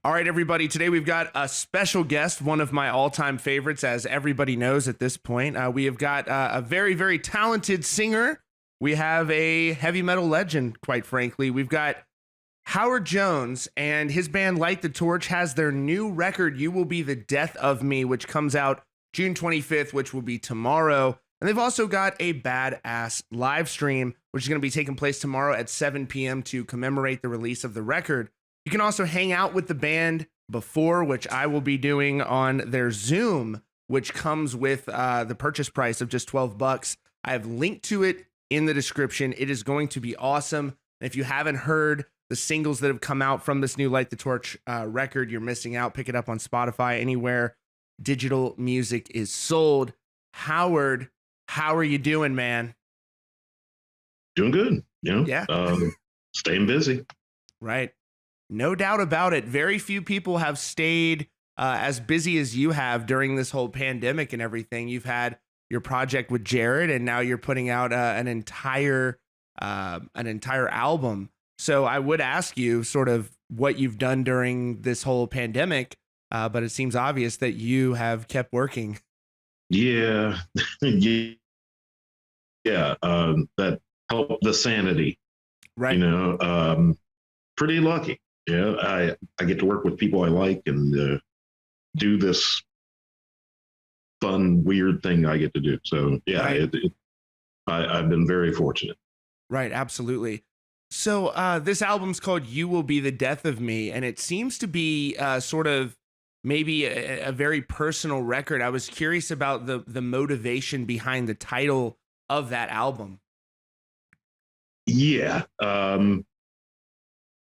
All right, everybody. Today we've got a special guest, one of my all-time favorites, as everybody knows at this point. We have got a very, very talented singer. We have a heavy metal legend, quite frankly. We've got Howard Jones, and his band Light the Torch has their new record, You Will Be the Death of Me, which comes out June 25th, which will be tomorrow. And they've also got a badass live stream, which is going to be taking place tomorrow at 7 p.m. to commemorate the release of the record. You can also hang out with the band before, which I will be doing on their Zoom, which comes with the purchase price of just $12. I have linked to it in the description. It is going to be awesome. And if you haven't heard the singles that have come out from this new Light the Torch record, you're missing out. Pick it up on Spotify, anywhere digital music is sold. Howard, how are you doing, man? Doing good. Yeah. Staying busy. Right. No doubt about it. Very few people have stayed as busy as you have during this whole pandemic and everything. You've had your project with Jared, and now you're putting out an entire album. So I would ask you sort of what you've done during this whole pandemic, but it seems obvious that you have kept working. Yeah. Yeah. That helped the sanity. Right. Pretty lucky. Yeah, I get to work with people I like and do this fun, weird thing I get to do. So yeah, right. I've been very fortunate. Right, absolutely. So this album's called You Will Be the Death of Me, and it seems to be sort of maybe a very personal record. I was curious about the motivation behind the title of that album. Yeah.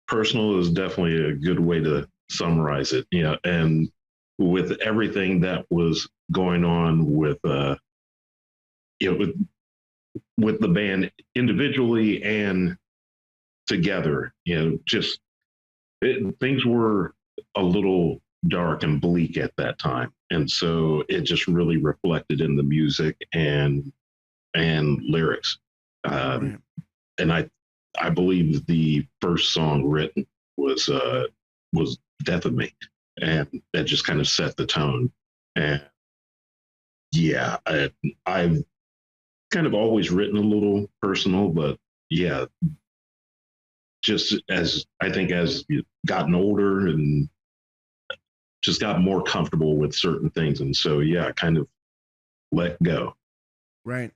Personal is definitely a good way to summarize it. And with everything that was going on with the band individually and together, things were a little dark and bleak at that time. And so it just really reflected in the music and lyrics. Right. And I believe the first song written was Death of Me, and that just kind of set the tone. And yeah, I've kind of always written a little personal, but yeah, just as you've gotten older and just got more comfortable with certain things. And so, yeah, I kind of let go. Right.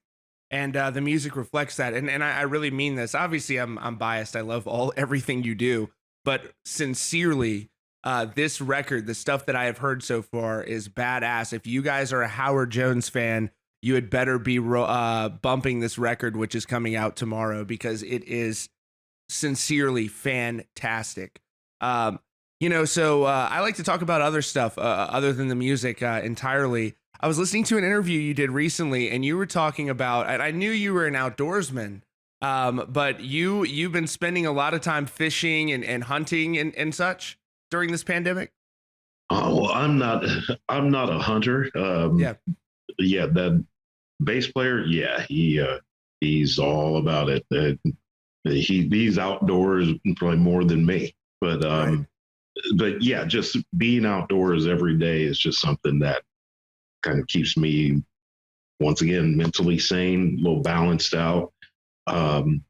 And the music reflects that. And I really mean this. Obviously, I'm biased. I love everything you do. But sincerely, this record, the stuff that I have heard so far is badass. If you guys are a Howard Jones fan, you had better be bumping this record, which is coming out tomorrow, because it is sincerely fantastic. So I like to talk about other stuff other than the music entirely. I was listening to an interview you did recently, and you were talking about, and I knew you were an outdoorsman, but you've been spending a lot of time fishing and hunting and such during this pandemic. Oh, well, I'm not a hunter. Yeah, that bass player, yeah, he's all about it. He's outdoors probably more than me, but right. But yeah, just being outdoors every day is just something that kind of keeps me, once again, mentally sane, a little balanced out. I'm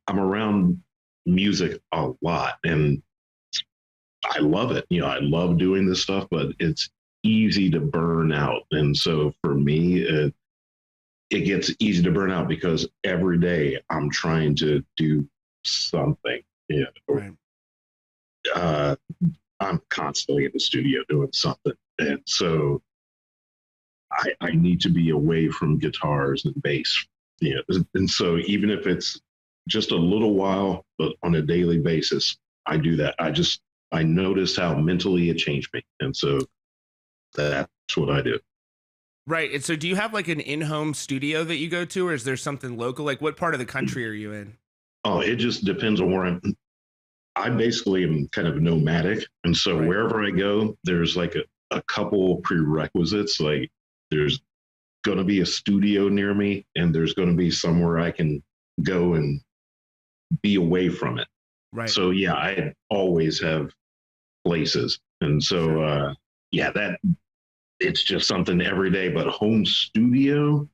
around music a lot, and I love it. I love doing this stuff, but it's easy to burn out. And so for me, it gets easy to burn out because every day I'm trying to do something. Right. I'm constantly in the studio doing something. And so I need to be away from guitars and bass. And so even if it's just a little while, but on a daily basis, I do that. I noticed how mentally it changed me. And so that's what I do. Right. And so do you have like an in-home studio that you go to, or is there something local? Like, what part of the country are you in? Oh, it just depends on where I basically am kind of nomadic. And so wherever I go, there's like a couple prerequisites. Like there's going to be a studio near me, and there's going to be somewhere I can go and be away from it. Right. So yeah, I always have places. And so, yeah, that it's just something every day. But home studio,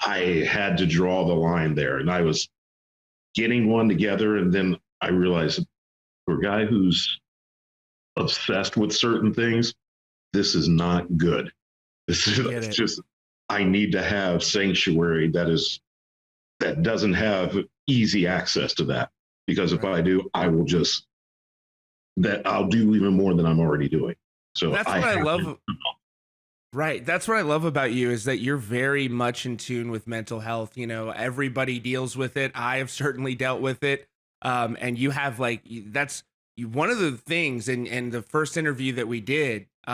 I had to draw the line there, and I was getting one together, and then I realized for a guy who's obsessed with certain things, this is not good. This is just, I need to have sanctuary that doesn't have easy access to that, because if I do, I'll do even more than I'm already doing. So that's what I love. Right. That's what I love about you, is that you're very much in tune with mental health. You know, everybody deals with it. I have certainly dealt with it. And you have that's one of the things in the first interview that we did. You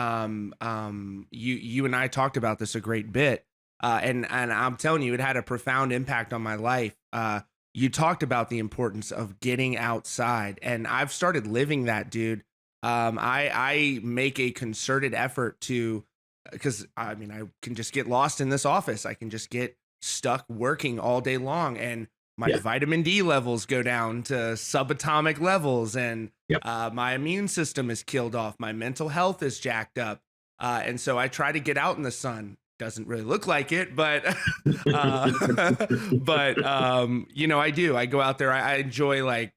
and I talked about this a great bit. And I'm telling you, it had a profound impact on my life. You talked about the importance of getting outside, and I've started living that, dude. I make a concerted effort to, because I mean, I can just get lost in this office. I can just get stuck working all day long, and my vitamin D levels go down to subatomic levels, and my immune system is killed off. My mental health is jacked up. And so I try to get out in the sun. Doesn't really look like it, but, you know, I do. I go out there. I enjoy like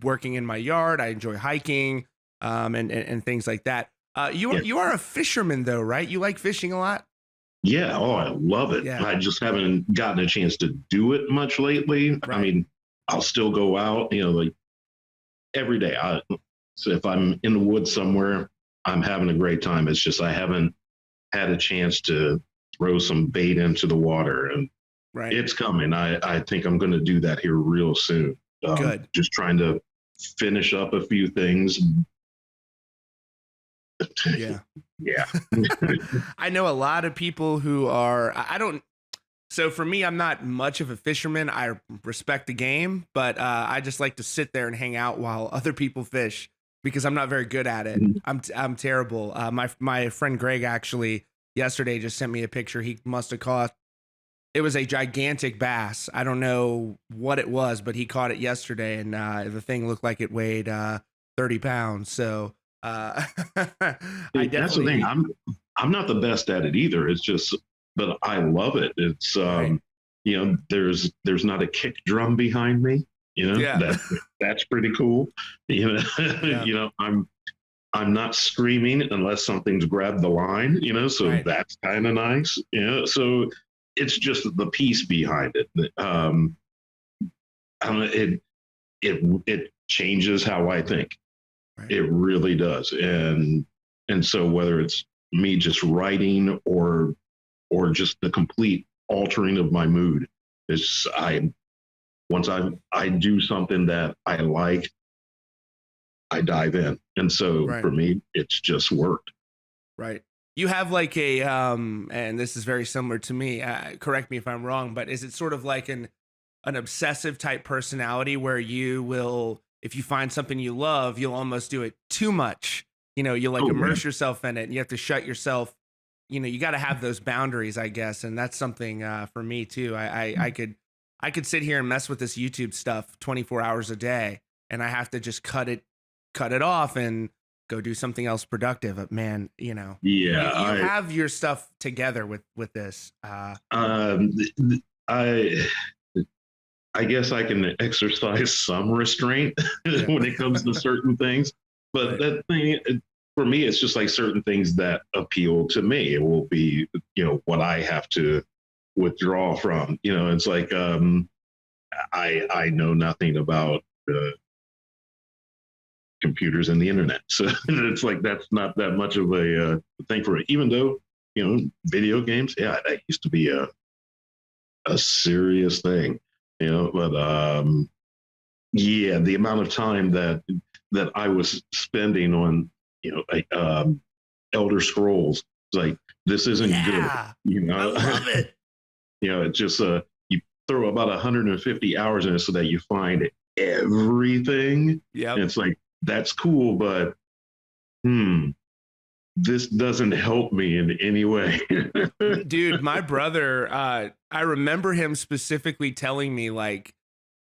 working in my yard. I enjoy hiking, and things like that. You are a fisherman though, right? You like fishing a lot? Yeah. Oh, I love it. Yeah. I just haven't gotten a chance to do it much lately. Right. I mean, I'll still go out, you know, like every day. So if I'm in the woods somewhere, I'm having a great time. It's just, I haven't had a chance to throw some bait into the water, and it's coming. I think I'm going to do that here real soon. Good. Just trying to finish up a few things. Yeah. Yeah. I know a lot of people who are, so for me, I'm not much of a fisherman. I respect the game, but I just like to sit there and hang out while other people fish, because I'm not very good at it. I'm terrible. My friend Greg actually yesterday just sent me a picture. He must have caught, it was a gigantic bass. I don't know what it was, but he caught it yesterday, and the thing looked like it weighed 30 pounds. So I definitely, that's the thing. I'm not the best at it either. It's just, but I love it. It's you know, there's not a kick drum behind me. You know, that's pretty cool. You know, you know, I'm not screaming unless something's grabbed the line. You know, so that's kind of nice. You know, so it's just the piece behind it. I don't know, it changes how I think. It really does. And so whether it's me just writing or just the complete altering of my mood, it's once I do something that I like, I dive in. And so for me, it's just worked. Right. You have like a and this is very similar to me. Correct me if I'm wrong, but is it sort of like an obsessive type personality where you will, if you find something you love, you'll almost do it too much? You know, you'll like immerse yourself in it, and you have to shut yourself. You know, you got to have those boundaries, I guess, and that's something for me too. I could sit here and mess with this YouTube stuff 24 hours a day, and I have to just cut it off and go do something else productive. But man, you know, you have your stuff together with this. I guess I can exercise some restraint when it comes to certain things, but that thing, for me, it's just like certain things that appeal to me. It will be, you know, what I have to withdraw from. You know, it's like I know nothing about computers and the internet, so it's like that's not that much of a thing for me. Even though, you know, video games, that used to be a serious thing. You know, but the amount of time that I was spending on, you know, Elder Scrolls, it's like, this isn't good. You know, I love it. You know, it's just you throw about 150 hours in it so that you find everything. Yeah, it's like, that's cool, but this doesn't help me in any way. Dude, my brother, I remember him specifically telling me, like,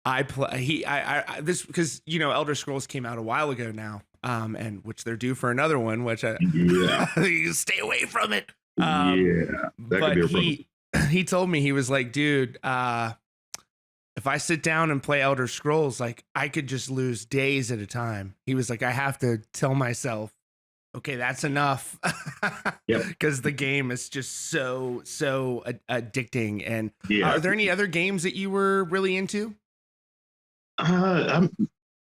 this, because, you know, Elder Scrolls came out a while ago now. and which they're due for another one, which Yeah. you stay away from it. Yeah. That could be a problem. He told me, he was like, dude, if I sit down and play Elder Scrolls, like I could just lose days at a time. He was like, I have to tell myself, okay, that's enough. Yep. Because the game is just so addicting. And Yeah. are there any other games that you were really into? I'm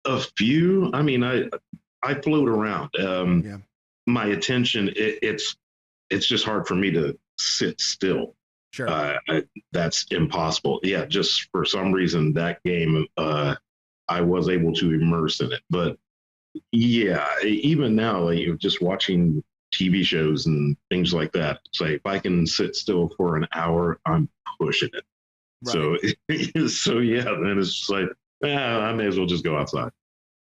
a few. I mean, I float around. Yeah. My attention, it's just hard for me to sit still. Sure. That's impossible. Yeah, just for some reason that game, I was able to immerse in it. But yeah, even now, like just watching TV shows and things like that, it's like if I can sit still for an hour, I'm pushing it. Right. So yeah, then it's just like, I may as well just go outside.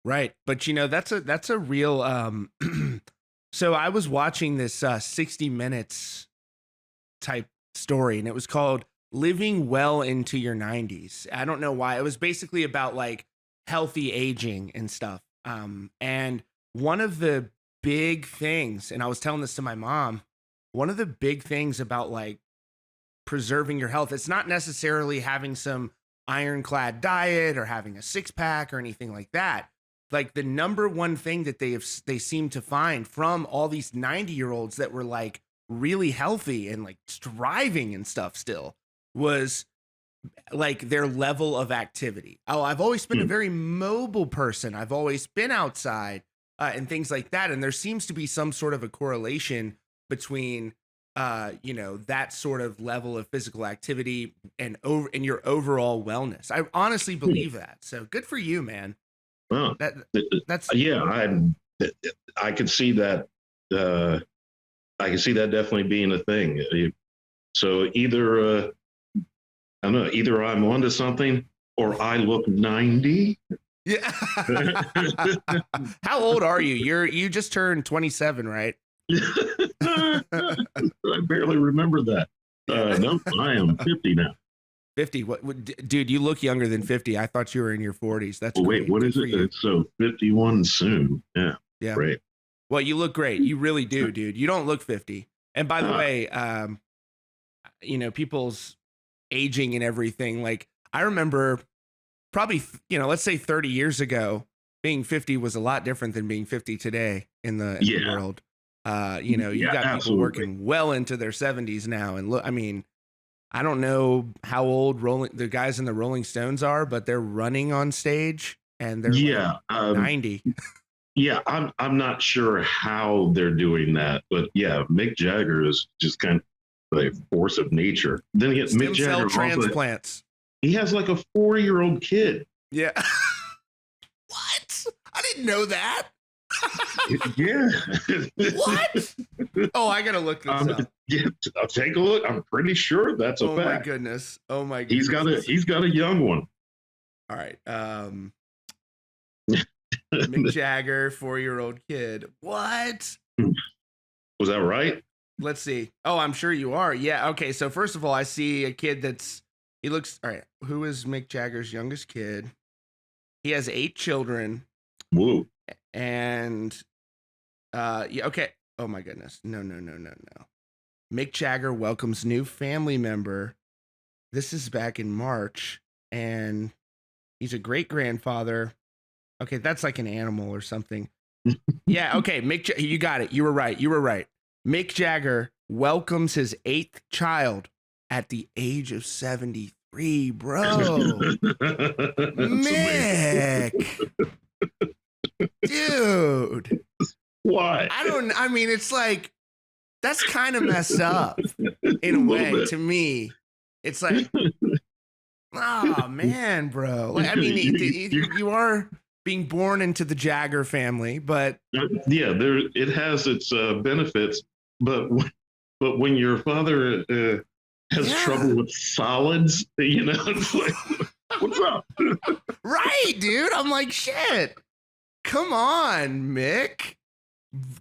Right. But you know, that's a real so I was watching this 60 Minutes type story, and it was called Living Well into Your 90s. I don't know why. It was basically about like healthy aging and stuff. And one of the big things, and I was telling this to my mom, one of the big things about like preserving your health, it's not necessarily having some ironclad diet or having a six pack or anything like that. Like the number one thing that they seem to find from all these 90-year-olds that were like really healthy and like striving and stuff still was like their level of activity. Oh, I've always been a very mobile person. I've always been outside and things like that. And there seems to be some sort of a correlation between, you know, that sort of level of physical activity and your overall wellness. I honestly believe that. So good for you, man. Well, That's yeah. I could see that. I can see that definitely being a thing. So either I don't know, either I'm onto something or I look 90. Yeah. How old are you? You just turned 27, right? I barely remember that. No, I am 50 now. 50. Dude, you look younger than 50. I thought you were in your 40s. That's great. Wait, what is it? So 51 soon. Yeah. Yeah. Great. Well, you look great. You really do, dude. You don't look 50. And by the way, you know, people's aging and everything. Like I remember probably, you know, let's say 30 years ago, being 50 was a lot different than being 50 today in the world. You know, you got people working well into their 70s now. And look, I mean, I don't know how old the guys in the Rolling Stones are, but they're running on stage and they're like 90. Yeah, I'm not sure how they're doing that, but yeah, Mick Jagger is just kind of a force of nature. Then again, Mick Jagger transplants. He has like a 4-year-old kid. Yeah. What? I didn't know that. Yeah. What? Oh, I gotta look this up. Yeah, I'll take a look. I'm pretty sure that's a fact. Oh my goodness. Oh my goodness. He's got a young one. All right. Mick Jagger, 4-year-old kid. What? Was that right? Let's see. Oh, I'm sure you are. Yeah. Okay. So first of all, I see a kid he looks all right. Who is Mick Jagger's youngest kid? He has 8 children. Whoa. And yeah, okay. Oh my goodness. No. Mick Jagger welcomes new family member. This is back in March, and he's a great grandfather. Okay, that's like an animal or something. Yeah, okay. You got it. You were right. Mick Jagger welcomes his 8th child at the age of 73, bro. Mick. Dude. Why? I mean, it's like, that's kind of messed up in a way to me. It's like, oh man, bro. Like, I mean, you are being born into the Jagger family, but yeah, it has its benefits. But when your father has trouble with solids, you know, it's like, what's up? Right, dude. I'm like, shit. Come on, Mick.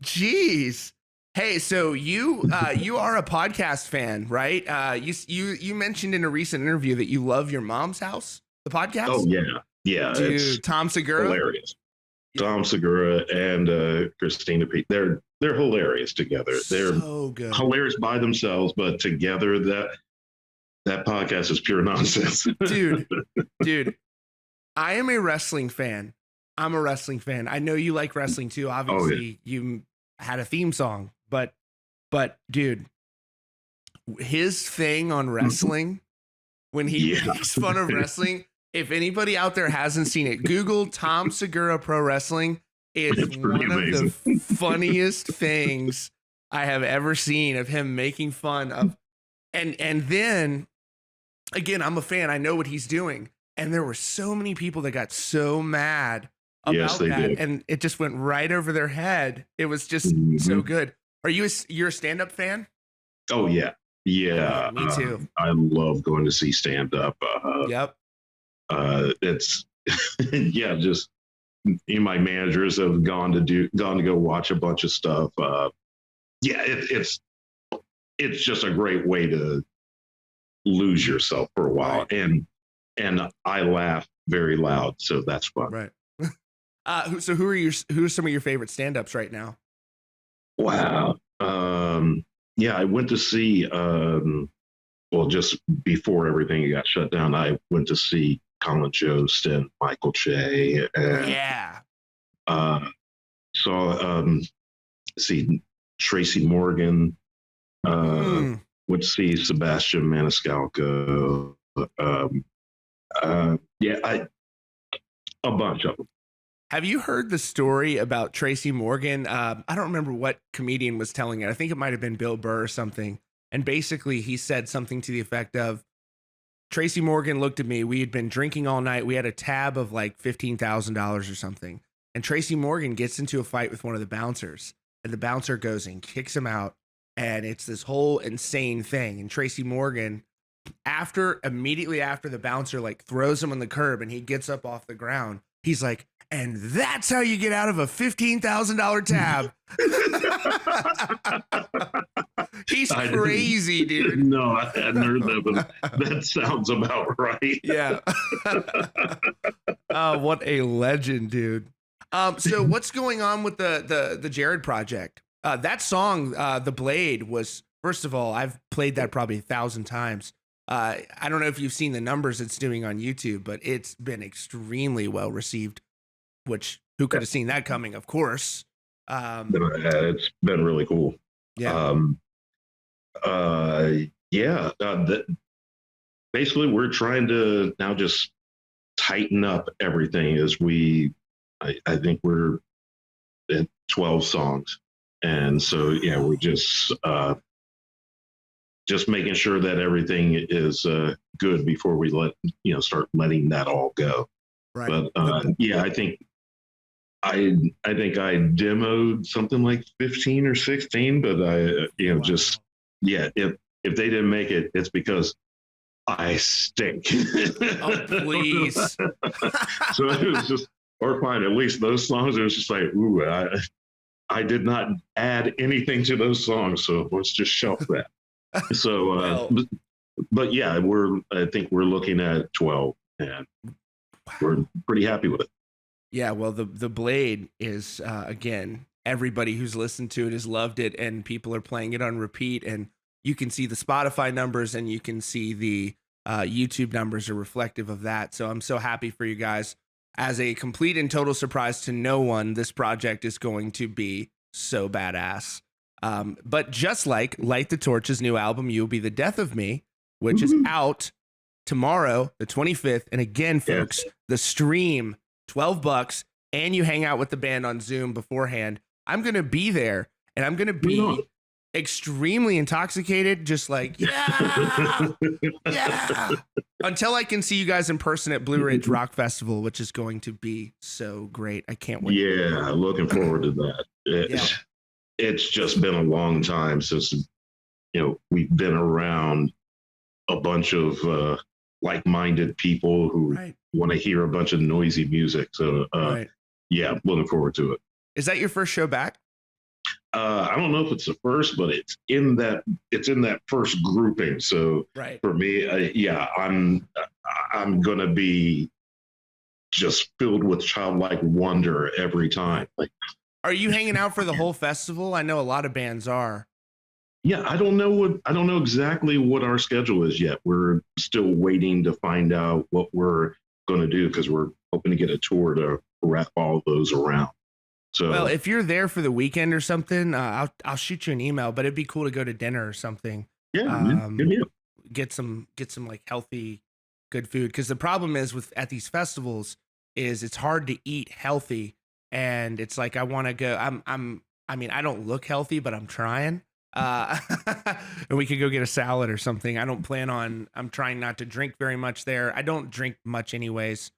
Jeez. Hey, so you are a podcast fan, right? You mentioned in a recent interview that you love Your Mom's House, the podcast. Oh yeah, dude. Tom Segura, hilarious. Yeah. Tom Segura and Christina P. They're hilarious together. They're So good. hilarious by themselves, but together that podcast is pure nonsense. Dude, I am a wrestling fan. I'm a wrestling fan. I know you like wrestling too. Obviously, you had a theme song, but dude, his thing on wrestling when he makes fun of wrestling. If anybody out there hasn't seen it, Google Tom Segura Pro Wrestling. It's one amazing. of the funniest things I have ever seen of him making fun of. And then again, I'm a fan. I know what he's doing. And there were so many people that got so mad about that. Did. And it just went right over their head. It was just so good. You're a stand-up fan? Oh, yeah. Yeah. Me too. I love going to see stand-up. Yep. It's, just my managers have gone to go watch a bunch of stuff. It's just a great way to lose yourself for a while. Right. And I laugh very loud, so that's fun. Right. So who are some of your favorite stand-ups right now? Wow. I went to see just before everything got shut down, I went to see Colin Jost and Michael Che. And, see Tracy Morgan. Went to see Sebastian Maniscalco. A bunch of them. Have you heard the story about Tracy Morgan? I don't remember what comedian was telling it. I think it might have been Bill Burr or something. And basically he said something to the effect of, Tracy Morgan looked at me. We had been drinking all night. We had a tab of like $15,000 or something. And Tracy Morgan gets into a fight with one of the bouncers. And the bouncer goes and kicks him out. And it's this whole insane thing. And Tracy Morgan, immediately after the bouncer like throws him on the curb and he gets up off the ground, he's like, and that's how you get out of a $15,000 tab. He's crazy, dude. No, I hadn't heard that, but that sounds about right. Yeah. What a legend, dude. So what's going on with the Jared project? That song, The Blade, was, first of all, I've played that probably 1,000 times. I don't know if you've seen the numbers it's doing on YouTube, but it's been extremely well received, which who could have seen that coming, of course. It's been really cool. Yeah. Basically, we're trying to now just tighten up everything as I think we're at 12 songs. And so, we're just making sure that everything is good before we start letting that all go. Right. But I think I demoed something like 15 or 16, but if they didn't make it, it's because I stink. Oh, please. So it was just, or fine, at least those songs, it was just like, ooh, I did not add anything to those songs, so let's just shelf that. So, I think we're looking at 12, and we're pretty happy with it. Yeah, well, the Blade is, again, everybody who's listened to it has loved it, and people are playing it on repeat, and you can see the Spotify numbers, and you can see the YouTube numbers are reflective of that. So I'm so happy for you guys. As a complete and total surprise to no one, this project is going to be so badass. But just like Light the Torch's new album, You'll Be the Death of Me, which is out tomorrow, the 25th. And again, folks, the stream, $12, and you hang out with the band on Zoom beforehand. I'm going to be there, and I'm going to be extremely intoxicated, just like, yeah, until I can see you guys in person at Blue Ridge Rock Festival, which is going to be so great. I can't wait. Yeah, looking forward to that. It's just been a long time since, we've been around a bunch of like-minded people who want to hear a bunch of noisy music. So, looking forward to it. Is that your first show back? I don't know if it's the first, but it's in that first grouping. So for me, I'm going to be just filled with childlike wonder every time. Like, Are you hanging out for the whole festival? I know a lot of bands are. yeah, I don't know exactly what our schedule is yet. We're still waiting to find out what we're going to do because we're hoping to get a tour to wrap all of those around. So, Well, if you're there for the weekend or something, I'll shoot you an email. But it'd be cool to go to dinner or something. yeah, man, hit me up. Get some like healthy, good food. Because the problem is at these festivals is it's hard to eat healthy, and it's like I want to go. I mean, I don't look healthy, but I'm trying. And we could go get a salad or something. I'm trying not to drink very much there. I don't drink much anyways,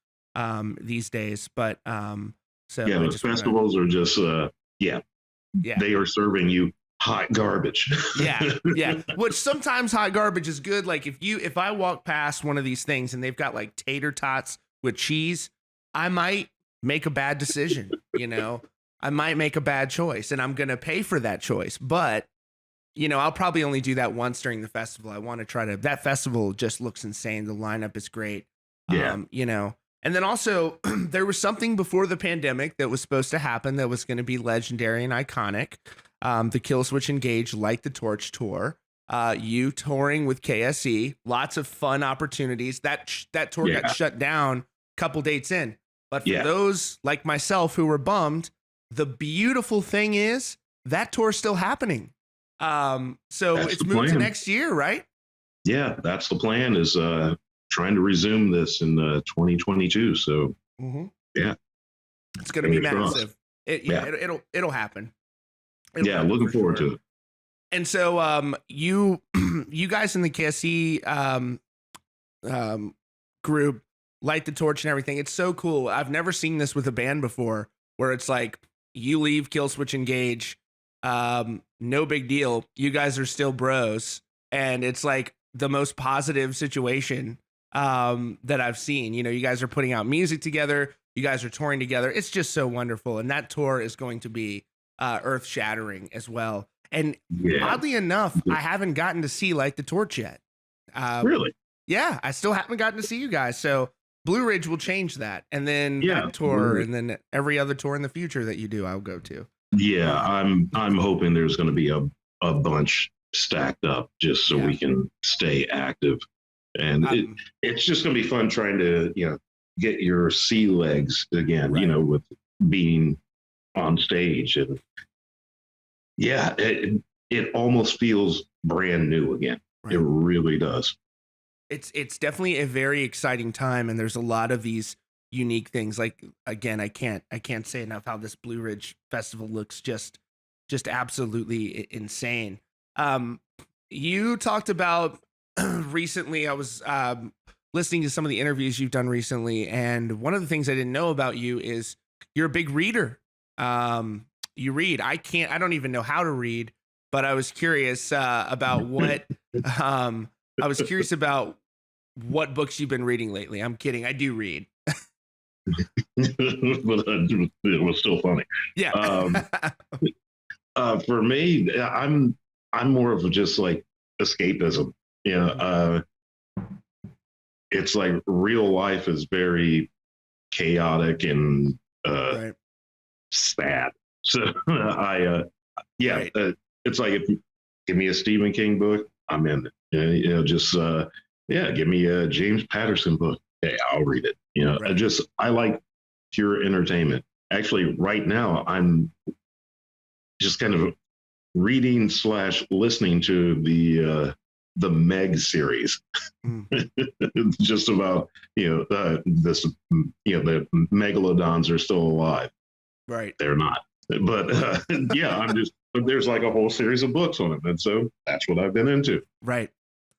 these days, but, so Yeah, the festivals are just, yeah, they are serving you hot garbage. yeah. Which sometimes hot garbage is good. Like if I walk past one of these things and they've got like tater tots with cheese, I might make a bad decision, I might make a bad choice and I'm going to pay for that choice, but I'll probably only do that once during the festival. I want to that festival just looks insane. The lineup is great. Yeah. And then also there was something before the pandemic that was supposed to happen that was going to be legendary and iconic. The Killswitch Engage Light the Torch tour. You touring with KSE, lots of fun opportunities. That tour got shut down a couple dates in. But for those like myself who were bummed, the beautiful thing is that tour's still happening. So That's it's moved to next year, right? Yeah, that's the plan is trying to resume this in 2022. So yeah, it's going to be massive. It'll happen. Looking forward to it. And so you guys in the KSE group light the torch and everything. It's so cool. I've never seen this with a band before where it's like you leave Killswitch Engage, no big deal. You guys are still bros. And it's like the most positive situation that I've seen. You guys are putting out music together. You guys are touring together. It's just so wonderful. And that tour is going to be earth shattering as well. And oddly enough, I haven't gotten to see Light the Torch yet. Really? Yeah, I still haven't gotten to see you guys. So Blue Ridge will change that. And then that tour and then every other tour in the future that you do, I'll go to. Yeah, I'm hoping there's going to be a bunch stacked up just so we can stay active. And it's just going to be fun trying to, get your sea legs again, with being on stage. And it almost feels brand new again. Right. It really does. It's definitely a very exciting time. And there's a lot of these unique things. Like, again, I can't say enough how this Blue Ridge Festival looks just absolutely insane. You talked about recently, I was listening to some of the interviews you've done recently, and one of the things I didn't know about you is you're a big reader. You read. I don't even know how to read, but I was curious about what I was curious about what books you've been reading lately. I'm kidding. I do read. But it was still funny. Yeah. For me, I'm more of just like escapism. It's like real life is very chaotic and sad. So it's like if you give me a Stephen King book, I'm in it. Give me a James Patterson book. Hey, I'll read it. I like pure entertainment. Actually, right now I'm just kind of reading / listening to the Meg series. Just about the megalodons are still alive. Right. They're not. But there's like a whole series of books on them, and so that's what I've been into. Right.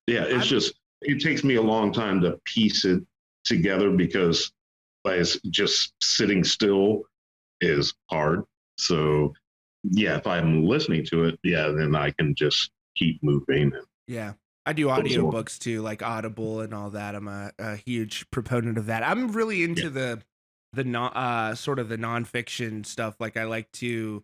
Yeah, it takes me a long time to piece it together because just sitting still is hard. So if I'm listening to it, then I can just keep moving. Yeah. I do audiobooks too, like Audible and all that. I'm a huge proponent of that. I'm really into the sort of the nonfiction stuff. Like I like to,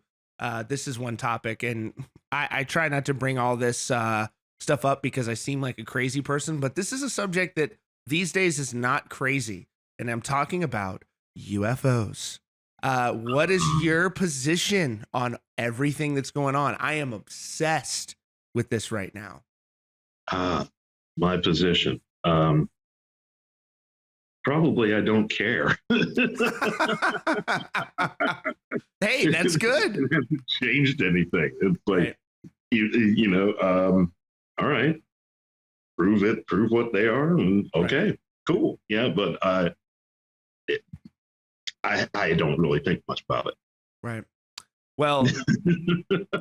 this is one topic, and I try not to bring all this stuff up because I seem like a crazy person, but this is a subject that these days is not crazy. And I'm talking about UFOs. What is your position on everything that's going on? I am obsessed with this right now. My position. Probably I don't care. Hey, that's good. It hasn't changed anything. It's like, Right. All right, prove what they are, and okay, Right. cool. Yeah, but I don't really think much about it. Right. Well,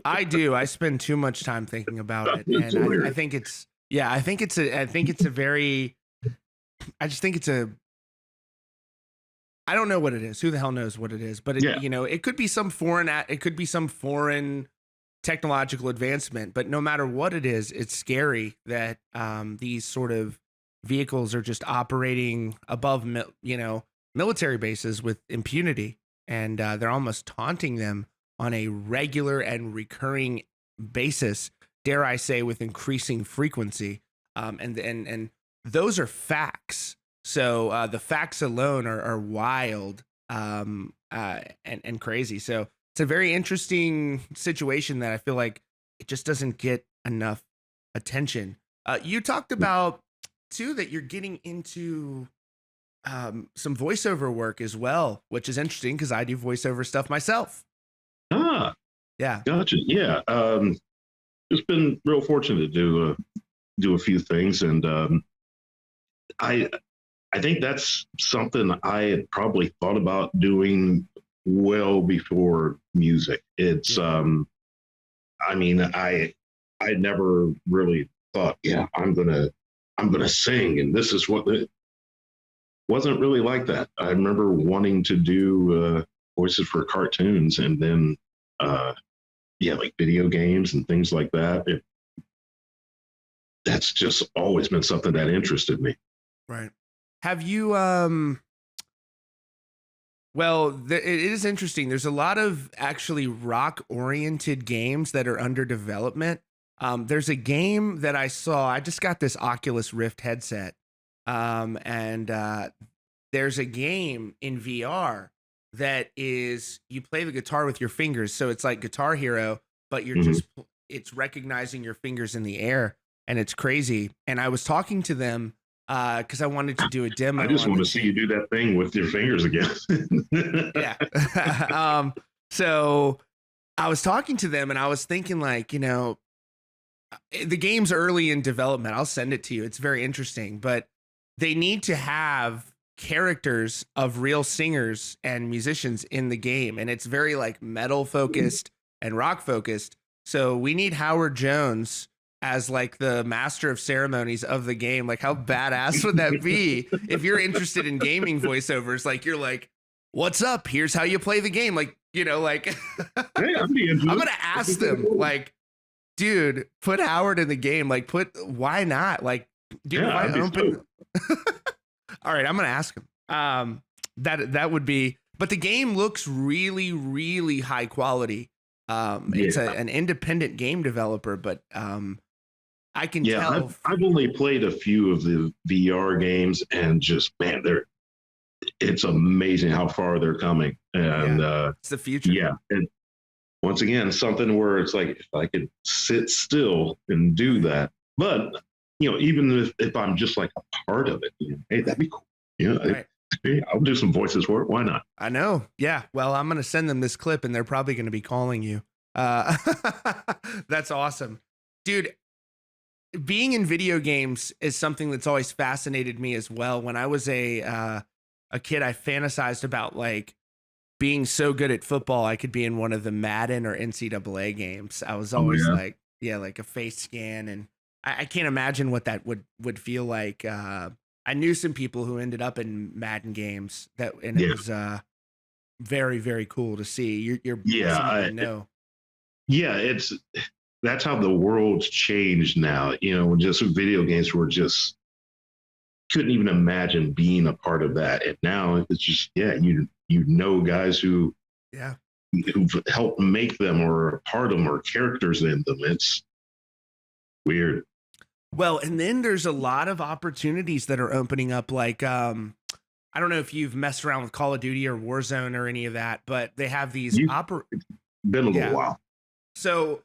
I do. I spend too much time thinking about it, It's and weird. I think it's yeah. I think it's a very. I just think it's a. I don't know what it is. Who the hell knows what it is? But it, Yeah. it could be some foreign. It could be some foreign technological advancement. But no matter what it is, it's scary that these sort of vehicles are just operating above, military bases with impunity, and they're almost taunting them on a regular and recurring basis. Dare I say, with increasing frequency. And those are facts. So the facts alone are wild and crazy. So it's a very interesting situation that I feel like it just doesn't get enough attention. You talked about too that you're getting into some voiceover work as well, which is interesting because I do voiceover stuff myself. Ah, Yeah. gotcha. Yeah. Just been real fortunate to do a few things, and I I think that's something I had probably thought about doing well before music. It's Yeah. I mean, I never really thought, yeah, I'm gonna sing, and this is what it wasn't really like that. I remember wanting to do voices for cartoons, and then uh, yeah, like video games and things like that. That's just always been something that interested me. Right. Have you well, it is interesting. There's a lot of actually rock oriented games that are under development. There's a game that I saw. I just got this Oculus Rift headset, and there's a game in VR that is you play the guitar with your fingers, so it's like Guitar Hero, but you're Mhm. just it's recognizing your fingers in the air, and it's crazy. And I was talking to them because I wanted to do a demo I just on want the to see you do that thing with your fingers again. yeah. So I was talking to them and I was thinking like, the game's early in development. I'll send it to you. It's very interesting, but they need to have characters of real singers and musicians in the game. And it's very like metal focused and rock focused. So we need Howard Jones as like the master of ceremonies of the game. Like how badass would that be if you're interested in gaming voiceovers? Like you're like, what's up? Here's how you play the game. Like, like Hey, I'd be I'm interested. gonna ask them, like, dude, put Howard in the game. Like, why not? Like, dude, Yeah, if I'd I be open all right, I'm gonna ask him. That would be, but the game looks really, really high quality. It's Yeah, an independent game developer, but I can yeah. tell. I've only played a few of the VR games, and just man, it's amazing how far they're coming. And It's the future. yeah, and once again, something where it's like if I could sit still and do that, but even if I'm just like a part of it, hey, that'd be cool. Right. Hey, I'll do some voices for it. Why not? I know. Yeah. Well, I'm gonna send them this clip, and they're probably gonna be calling you. That's awesome, dude. Being in video games is something that's always fascinated me as well. When I was a kid, I fantasized about like being so good at football I could be in one of the Madden or NCAA games. I was Oh always yeah, like, yeah, like a face scan, and I can't imagine what that would feel like. I knew some people who ended up in Madden games and it yeah, was very very cool to see. You're yeah. someone I know. Yeah, that's how the world's changed now. Just video games were just couldn't even imagine being a part of that, and now it's just yeah, guys Yeah. who've helped make them or are a part of them or characters in them. It's weird. Well, and then there's a lot of opportunities that are opening up, like I don't know if you've messed around with Call of Duty or Warzone or any of that, but they have these Been a little while. So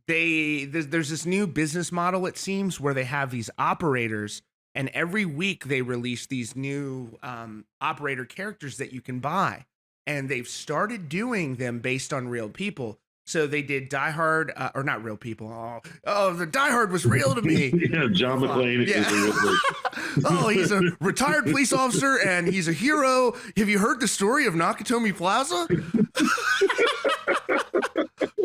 there's this new business model, it seems, where they have these operators, and every week they release these new operator characters that you can buy, and they've started doing them based on real people. So they did Die Hard, or not real people. Oh, the Die Hard was real to me. Yeah, John McClane is a real person. Oh, he's a retired police officer and he's a hero. Have you heard the story of Nakatomi Plaza?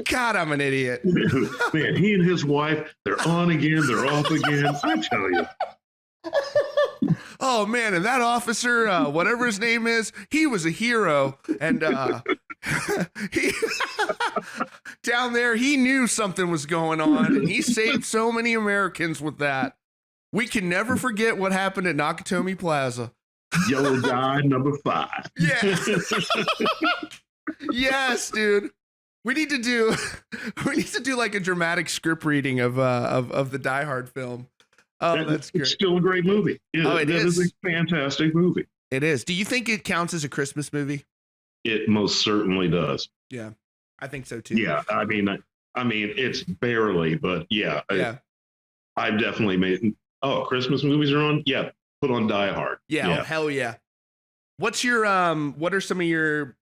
God, I'm an idiot. Man, he and his wife, they're on again, they're off again. I tell you. Oh man, and that officer, whatever his name is, he was a hero. And he down there, he knew something was going on, and he saved so many Americans with that. We can never forget what happened at Nakatomi Plaza. Yellow dye #5. Yeah. Yes, dude. We need to do like a dramatic script reading of the Die Hard film. Oh, that's great. It's still a great movie. It is a fantastic movie. It is. Do you think it counts as a Christmas movie? It most certainly does. Yeah, I think so too. Yeah, I mean, it's barely, but yeah, yeah. I've definitely made. Oh, Christmas movies are on. Yeah, put on Die Hard. Yeah. Oh, hell yeah. What's your what are some of your?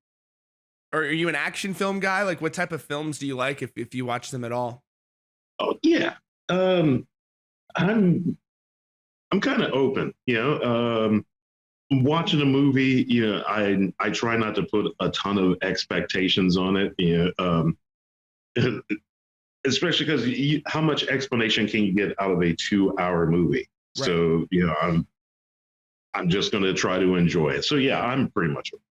Or are you an action film guy? Like, what type of films do you like if you watch them at all? Oh yeah. I'm kind of open, watching a movie, I try not to put a ton of expectations on it, especially because how much explanation can you get out of a 2-hour movie? Right. So, I'm just going to try to enjoy it. So yeah, I'm pretty much open.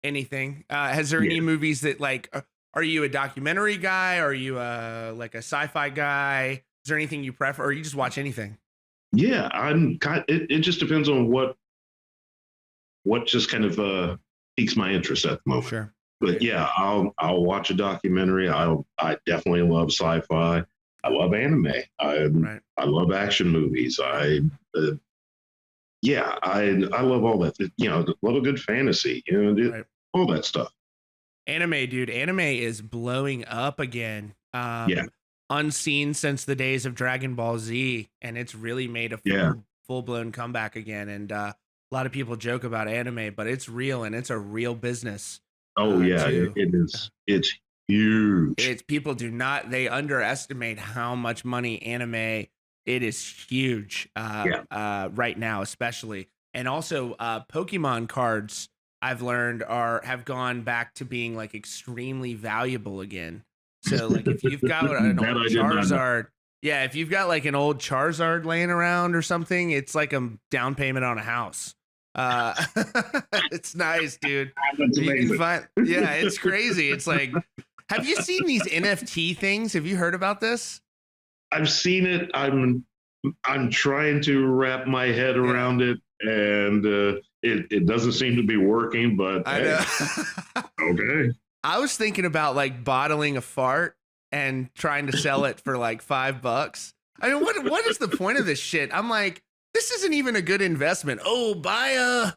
Anything. Has there any movies that like, are you a documentary guy? Are you like a sci-fi guy? Is there anything you prefer, or you just watch anything? Yeah, it just depends on what just kind of piques my interest at the moment. Sure. But yeah, I'll watch a documentary. I definitely love sci-fi. I love anime. I love action movies. I love all that. Love a good fantasy. All that stuff. Anime, dude. Anime is blowing up again. Unseen since the days of Dragon Ball Z, and it's really made a full-blown comeback again. And a lot of people joke about anime, but it's real, and it's a real business. Oh yeah, it is. It's huge. They underestimate how much money anime. It is huge right now, especially. And also Pokemon cards, I've learned have gone back to being like extremely valuable again. So like if you've got an old Charizard, if you've got like an old Charizard laying around or something, it's like a down payment on a house. It's nice, dude. That's amazing. It's crazy. It's like, have you seen these NFT things? Have you heard about this? I've seen it. I'm trying to wrap my head around it, and it doesn't seem to be working. But I know. Okay. I was thinking about like bottling a fart and trying to sell it for like $5. I mean, what is the point of this shit? I'm like, this isn't even a good investment. Oh, buy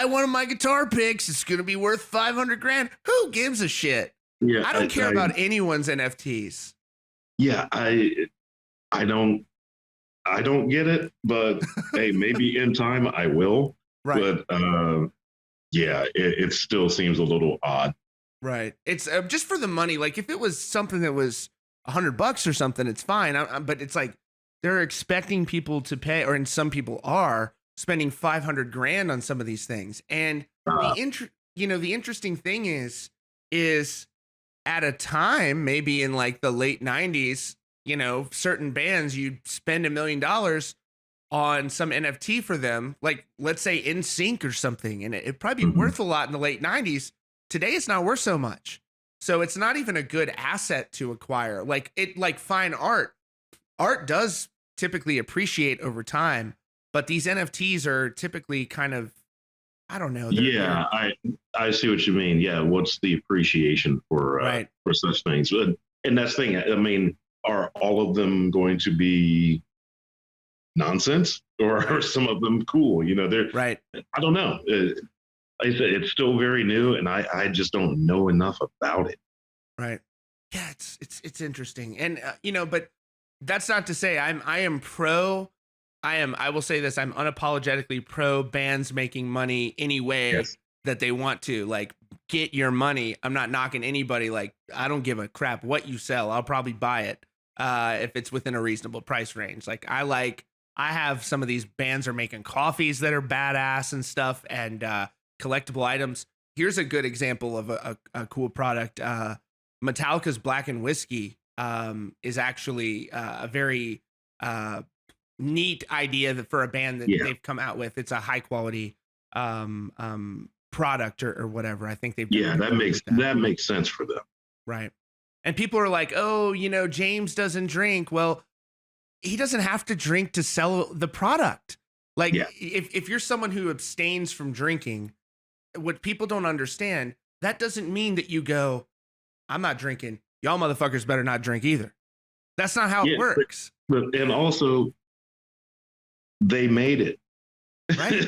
one of my guitar picks. It's gonna be worth $500,000. Who gives a shit? Yeah, I don't care about anyone's NFTs. Yeah, I don't get it, but hey, maybe in time I will. Right. But it still seems a little odd. Right. It's just for the money. Like if it was something that was $100 or something, it's fine. But it's like they're expecting people to pay, and some people are spending $500,000 on some of these things. And the interesting thing is at a time, maybe in like the late 90s, certain bands, you'd spend $1 million on some NFT for them, like let's say NSYNC or something, and it'd probably be worth a lot in the late 90s. Today, it's not worth so much. So it's not even a good asset to acquire. Like fine art. Art does typically appreciate over time, but these NFTs are typically kind of, I don't know. I see what you mean. Yeah, what's the appreciation for such things? And that's the thing. I mean, are all of them going to be nonsense or are some of them cool? You know, they're, Right. I don't know. Like I said, it's still very new, and I just don't know enough about it. Right. Yeah, it's interesting. And but that's not to say I will say this, I'm unapologetically pro bands making money any way Yes. that they want to. Like, get your money. I'm not knocking anybody. Like, I don't give a crap what you sell. I'll probably buy it if it's within a reasonable price range. Like, I have some of these bands are making coffees that are badass and stuff, and collectible items. Here's a good example of a cool product. Metallica's Black and Whiskey is actually a very neat idea that for a band that they've come out with. It's a high quality product or whatever. I think they've done that makes sense for them. Right. And people are like, oh, James doesn't drink. Well, he doesn't have to drink to sell the product. Like, if you're someone who abstains from drinking, what people don't understand, that doesn't mean that you go, I'm not drinking. Y'all motherfuckers better not drink either. That's not how it works. And also, they made it. Right.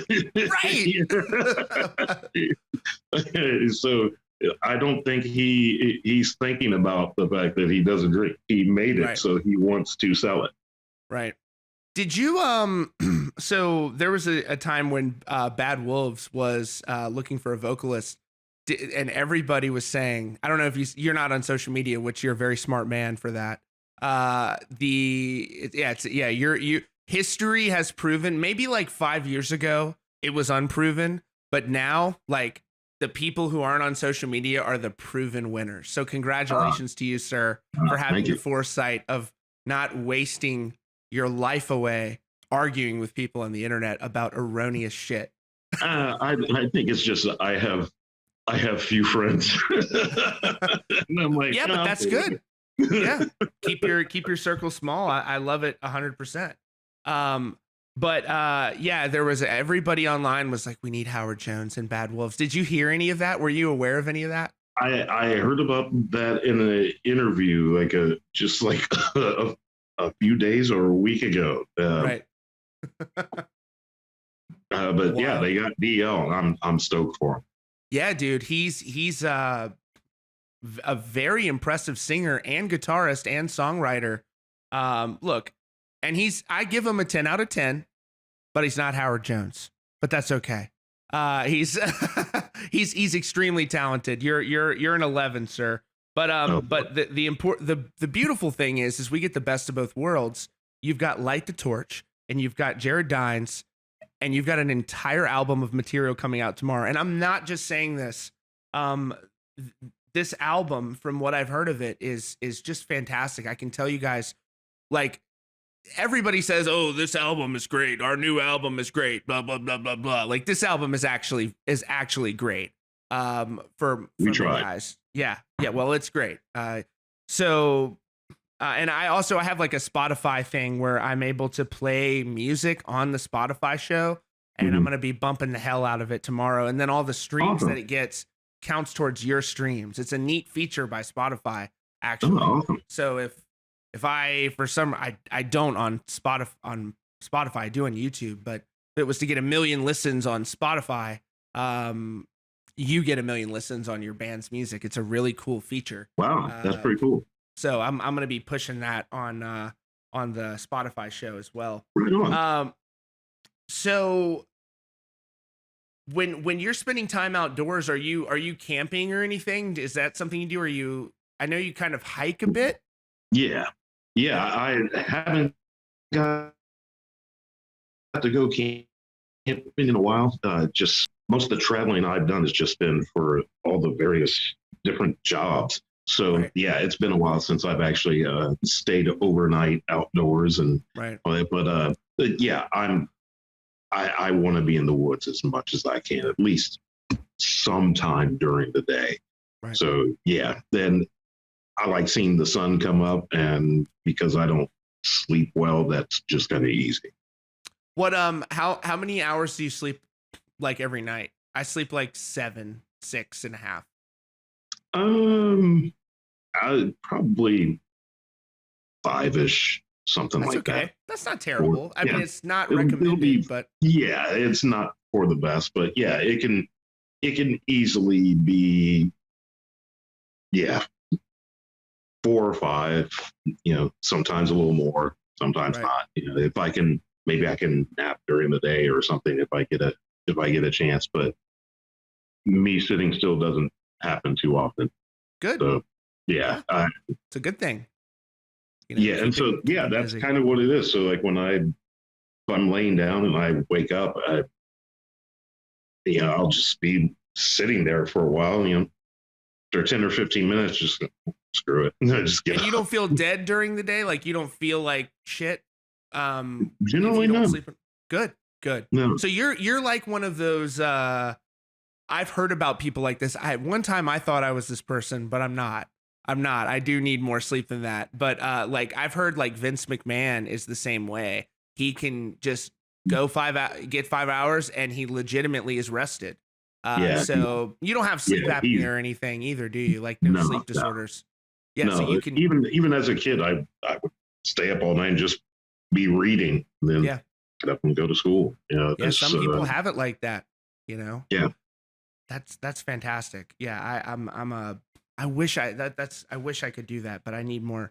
Right. So I don't think he's thinking about the fact that he doesn't drink. He made it, so he wants to sell it. Right. Did you so there was a time when Bad Wolves was looking for a vocalist, and everybody was saying, I don't know if you're not on social media, which you're a very smart man for that. History has proven, maybe like 5 years ago it was unproven, but now like the people who aren't on social media are the proven winners. So congratulations to you, sir, for having the foresight of not wasting your life away arguing with people on the internet about erroneous shit. I think it's just I have few friends. And I'm like, yeah, but that's good. Yeah, keep your circle small. I love it 100%. There was everybody online was like, we need Howard Jones and Bad Wolves. Did you hear any of that? Were you aware of any of that? I heard about that in an interview, like a few days or a week ago. Right. But yeah, they got DL. I'm stoked for him. Yeah, dude, he's a very impressive singer and guitarist and songwriter. Look, and I give him a 10 out of 10, but he's not Howard Jones. But that's okay. He's he's extremely talented. You're an 11, sir. But the beautiful thing is we get the best of both worlds. You've got Light the Torch, and you've got Jared Dines, and you've got an entire album of material coming out tomorrow. And I'm not just saying this. This album, from what I've heard of it, is just fantastic. I can tell you guys, like, everybody says, "Oh, this album is great. Our new album is great." Blah blah blah blah blah. Like, this album is actually great. For you guys, yeah. Well, it's great. And I have like a Spotify thing where I'm able to play music on the Spotify show, and I'm gonna be bumping the hell out of it tomorrow. And then all the streams that it gets counts towards your streams. It's a neat feature by Spotify, actually. So if I, for some, I don't on Spotify, I do on YouTube, but if it was to get 1 million listens on Spotify, you get 1 million listens on your band's music. It's a really cool feature. Wow, that's pretty cool. So I'm going to be pushing that on the Spotify show as well. Right on. So when you're spending time outdoors, are you camping or anything? Is that something you do? I know you kind of hike a bit. Yeah. I haven't got to go camping in a while. Just most of the traveling I've done has just been for all the various different jobs. So yeah, it's been a while since I've actually stayed overnight outdoors and But yeah, I want to be in the woods as much as I can, at least sometime during the day. Right. So yeah, then I like seeing the sun come up, and because I don't sleep well, that's just kind of easy. What how many hours do you sleep like every night? I sleep like 7, 6.5. I probably 5-ish. something That's like okay. that. That's not terrible. I mean, Yeah, it's not it'll recommended, be, but yeah, it's not for the best, but yeah, it can easily be, yeah, 4 or 5, sometimes a little more, sometimes right. not. If I can, maybe I can nap during the day or something if I get a chance, but me sitting still doesn't happen too often. Good. So yeah, Yeah. It's a good thing. yeah, and so yeah, Keeping that's busy. kind of what it is. So like if I'm laying down and I wake up, I'll just be sitting there for a while. After 10 or 15 minutes, just screw it. Just get And you up. don't feel dead during the day? Like you don't feel like shit if you Generally, don't no, sleep? Good. Good. no, So you're like one of those I've heard about people like this. One time I thought I was this person, but I'm not. I'm not. I do need more sleep than that. But like I've heard like Vince McMahon is the same way. He can just get 5 hours and he legitimately is rested. yeah, So you don't have sleep yeah. apnea or anything either, do you? Like no No, sleep disorders. Yeah, so no. you can Even as a kid, I would stay up all night and just be reading, and then yeah. get up and go to school. Yeah, some people have it like that, you know. Yeah, That's fantastic. Yeah, I'm a I wish I wish I could do that, but I need more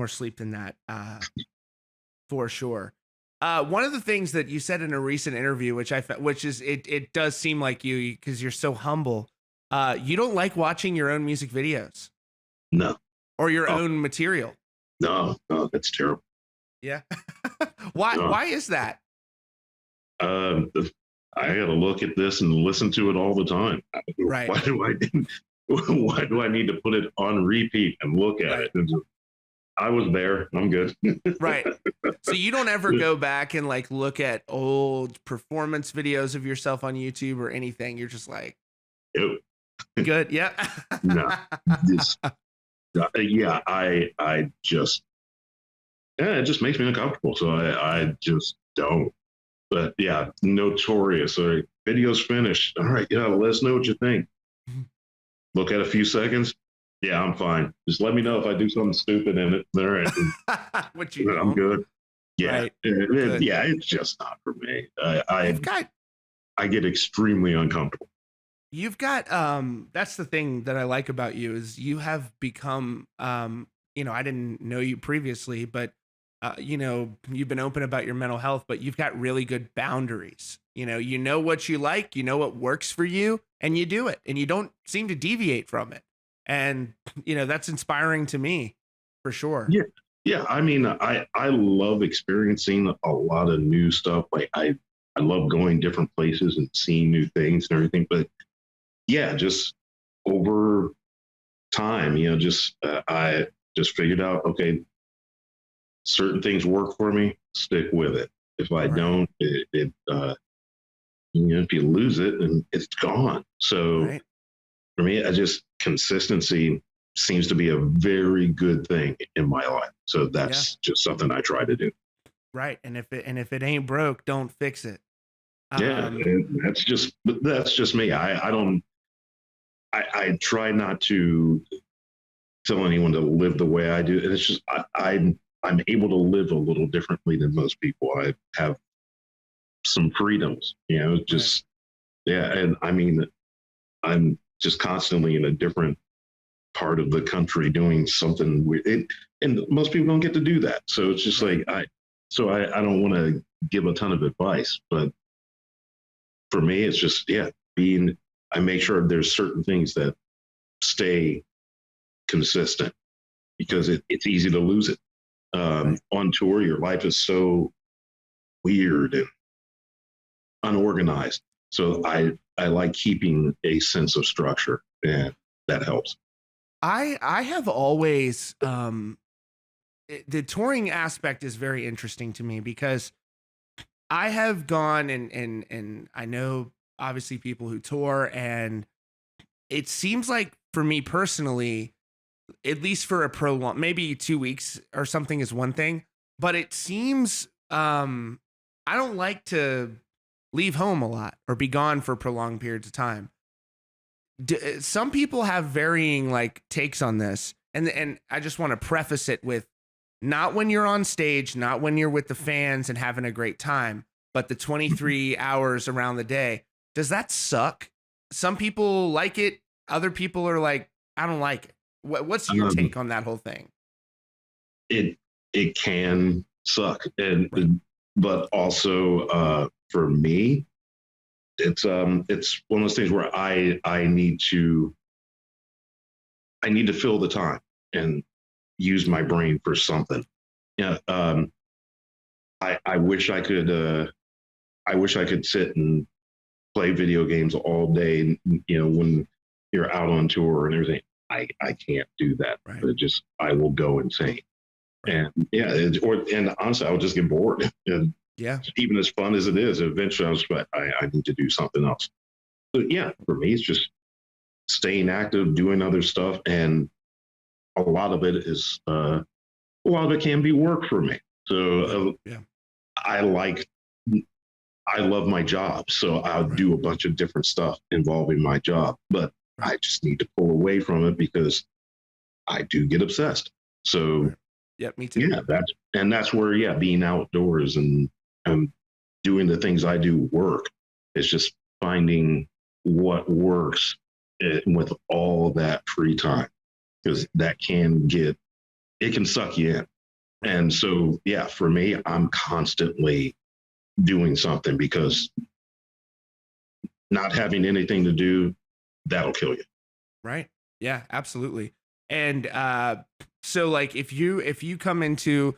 sleep than that for sure. One of the things that you said in a recent interview, which is it does seem like you because you're so humble. You don't like watching your own music videos no, or your oh, own material. no, that's terrible. Yeah. Why No. why is that? Um, I got to look at this and listen to it all the time. Right. Why do I why do I need to put it on repeat and look at Right. it? I was there. I'm good. Right. So you don't ever go back and like look at old performance videos of yourself on YouTube or anything. You're just like, Ew. good. Yeah. No, this, yeah, I just, yeah, it just makes me uncomfortable. So I just don't. But yeah, notorious. Or video's finished. All right, yeah, let us know what you think. Look at a few seconds. Yeah, I'm fine. Just let me know if I do something stupid in it. All right, What you I'm don't. good. Yeah, Right. Good. yeah, it's just not for me. You've got I get extremely uncomfortable. you've got that's the thing that I like about you is you have become I didn't know you previously, but you've been open about your mental health, but you've got really good boundaries. You know what you like, you know what works for you, and you do it, and you don't seem to deviate from it. And that's inspiring to me, for sure. Yeah, yeah. I mean, I love experiencing a lot of new stuff. Like I love going different places and seeing new things and everything. But yeah, just over time, I just figured out, okay, certain things work for me, stick with it. If I Right. don't, if you lose it, and it's gone. So Right. for me, I just consistency seems to be a very good thing in my life. So Yeah. that's just something I try to do. Right. And if it ain't broke, don't fix it. Yeah, Um, and that's just me. I don't. I try not to tell anyone to live the way I do, and it's just I'm able to live a little differently than most people. I have some freedoms, right. just yeah, and I mean, I'm just constantly in a different part of the country doing something weird. And most people don't get to do that. So it's just Right. like I don't want to give a ton of advice, but for me, it's just yeah, I make sure there's certain things that stay consistent because it's easy to lose it. Right. On tour, your life is so weird and unorganized. So I like keeping a sense of structure, and that helps. I have always the touring aspect is very interesting to me because I have gone and I know obviously people who tour, and it seems like for me personally, at least for a prolonged maybe 2 weeks or something is one thing, but it seems I don't like to leave home a lot or be gone for prolonged periods of time. Some people have varying like takes on this, and I just want to preface it with not when you're on stage, not when you're with the fans and having a great time, but the 23 hours around the day. Does that suck? Some people like it. Other people are like, I don't like it. What's your take on that whole thing? It can suck, but also for me, it's one of those things where I need to fill the time and use my brain for something. Yeah, I wish I could sit and play video games all day. When you're out on tour and everything, I can't do that. Right. I will go insane. And and honestly, I would just get bored. And even as fun as it is, eventually I need to do something else. So for me, it's just staying active, doing other stuff, and a lot of it can be work for me. So I love my job, so I'll do a bunch of different stuff involving my job, but I just need to pull away from it because I do get obsessed. So me too. That's where being outdoors and doing the things I do work. It's just finding what works with all that free time, because that can suck you in. And so for me, I'm constantly doing something, because not having anything to do, that'll kill you. Right. Yeah, absolutely. And so like if you come into,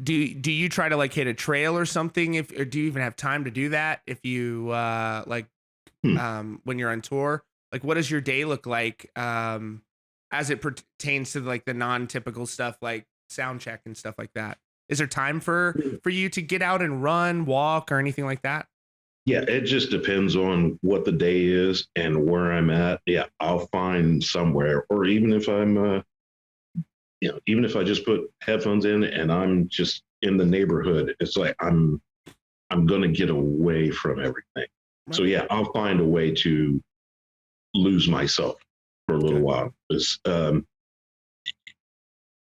do you try to like hit a trail or something, or do you even have time to do that if you when you're on tour? Like, what does your day look like as it pertains to like the non-typical stuff like sound check and stuff like that? Is there time for you to get out and run, walk, or anything like that? Yeah, it just depends on what the day is and where I'm at. Yeah, I'll find somewhere, or even if I'm even if I just put headphones in and I'm just in the neighborhood, it's like I'm going to get away from everything. Right. So I'll find a way to lose myself for a little while. It's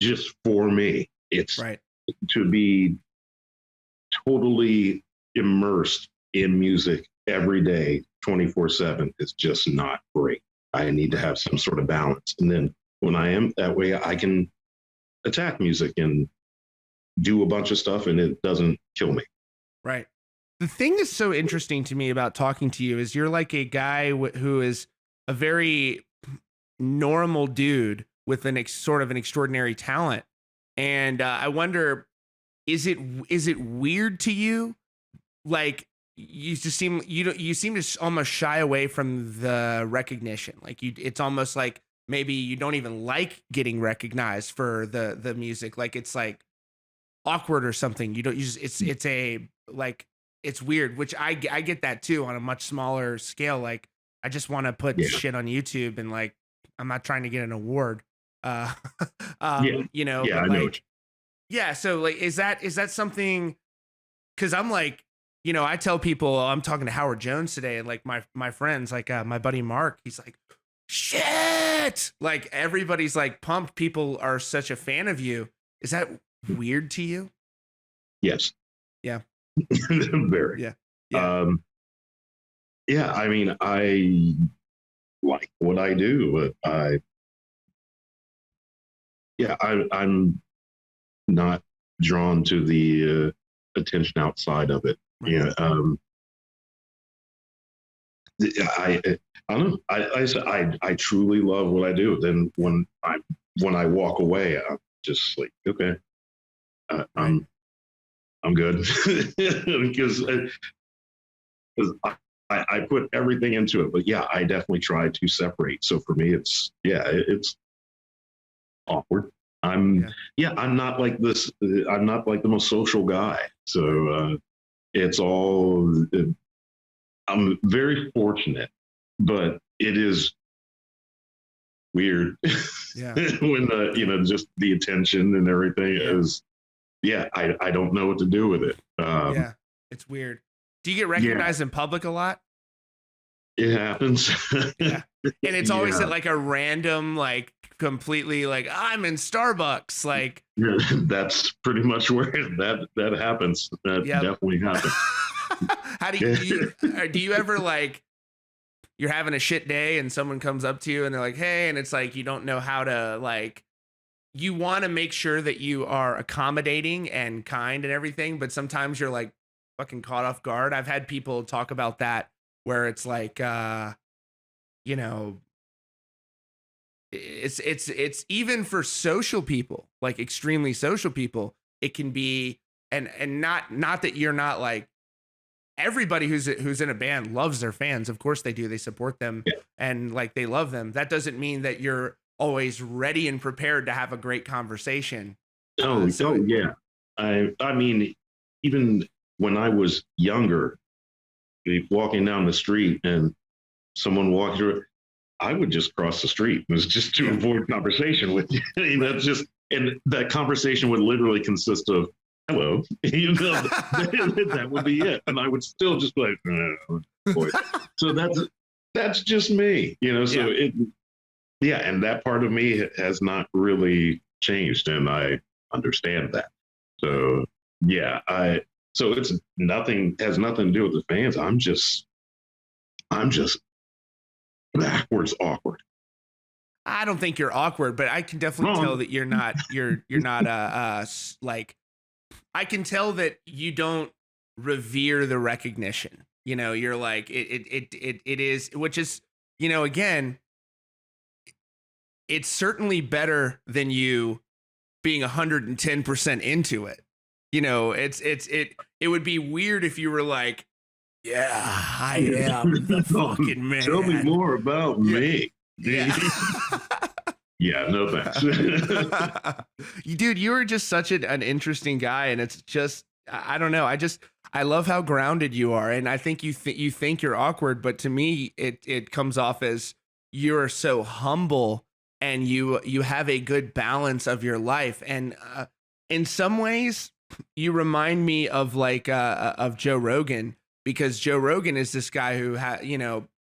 just for me, it's to be totally immersed in music every day, 24/7. It's just not great. I need to have some sort of balance. And then when I am that way, I can attack music and do a bunch of stuff and it doesn't kill me. Right. The thing that's so interesting to me about talking to you is you're like a guy who is a very normal dude with sort of an extraordinary talent. And I wonder, is it weird to you? Like, you seem to almost shy away from the recognition. Like it's almost like maybe you don't even like getting recognized for the music. Like it's like awkward or something. It's weird, which I get that too on a much smaller scale. Like I just want to put shit on YouTube and like, I'm not trying to get an award. I know. So like, is that something? Cause I'm like, I tell people I'm talking to Howard Jones today, and like my friends, like my buddy Mark, he's like, shit. Like everybody's like pumped. People are such a fan of you. Is that weird to you? Yes. Yeah. Very. Yeah. I mean, I like what I do, but I'm not drawn to the attention outside of it. Right. I don't know. I truly love what I do. Then when I walk away, I'm just like, okay, I'm good because I put everything into it. But I definitely try to separate. So for me, it's awkward. I'm not like this. I'm not like the most social guy. So it's all. I'm very fortunate, but it is weird. Yeah. When just the attention and everything is. I don't know what to do with it. It's weird. Do you get recognized in public a lot? It happens. Yeah. And it's always at like a random like completely like, I'm in Starbucks. Like, Yeah, that's pretty much where that happens. That yep. definitely happens. How do you ever like, you're having a shit day and someone comes up to you and they're like, hey, and it's like, you don't know how to like, you want to make sure that you are accommodating and kind and everything, but sometimes you're like fucking caught off guard. I've had people talk about that where it's like, you know, it's even for social people, like extremely social people, it can be, and not that you're not like, everybody who's in a band loves their fans. Of course they do. They support them and like they love them. That doesn't mean that you're always ready and prepared to have a great conversation. Oh yeah. I mean, even when I was younger, walking down the street and someone walked through, I would just cross the street. It was just to avoid conversation with you. That's just, and that conversation would literally consist of hello, that would be it, and I would still just be like, oh, boy. So that's just me, So and that part of me has not really changed, and I understand that. So so it's has nothing to do with the fans. I'm just backwards awkward. I don't think you're awkward, but I can definitely tell that you're not like, I can tell that you don't revere the recognition. You're like, it is, which is, again, it's certainly better than you being 110% into it. It would be weird if you were like, yeah, I am the fucking man. Tell me more about me. Yeah. Yeah, no thanks. Dude, you are just such an interesting guy, and it's just, I don't know. I love how grounded you are, and I think you think you're awkward, but to me, it comes off as you're so humble, and you have a good balance of your life, and in some ways, you remind me of like of Joe Rogan, because Joe Rogan is this guy who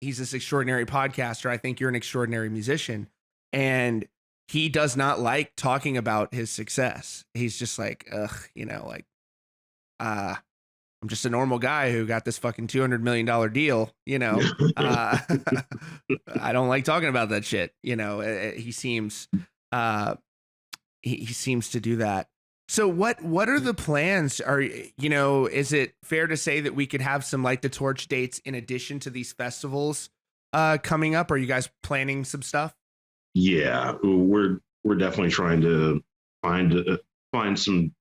he's this extraordinary podcaster. I think you're an extraordinary musician. And he does not like talking about his success. He's just like, ugh, I'm just a normal guy who got this fucking $200 million deal, I don't like talking about that shit. He seems, he seems to do that. So what are the plans? Is it fair to say that we could have some Light the Torch dates in addition to these festivals coming up? Are you guys planning some stuff? Yeah, we're definitely trying to find some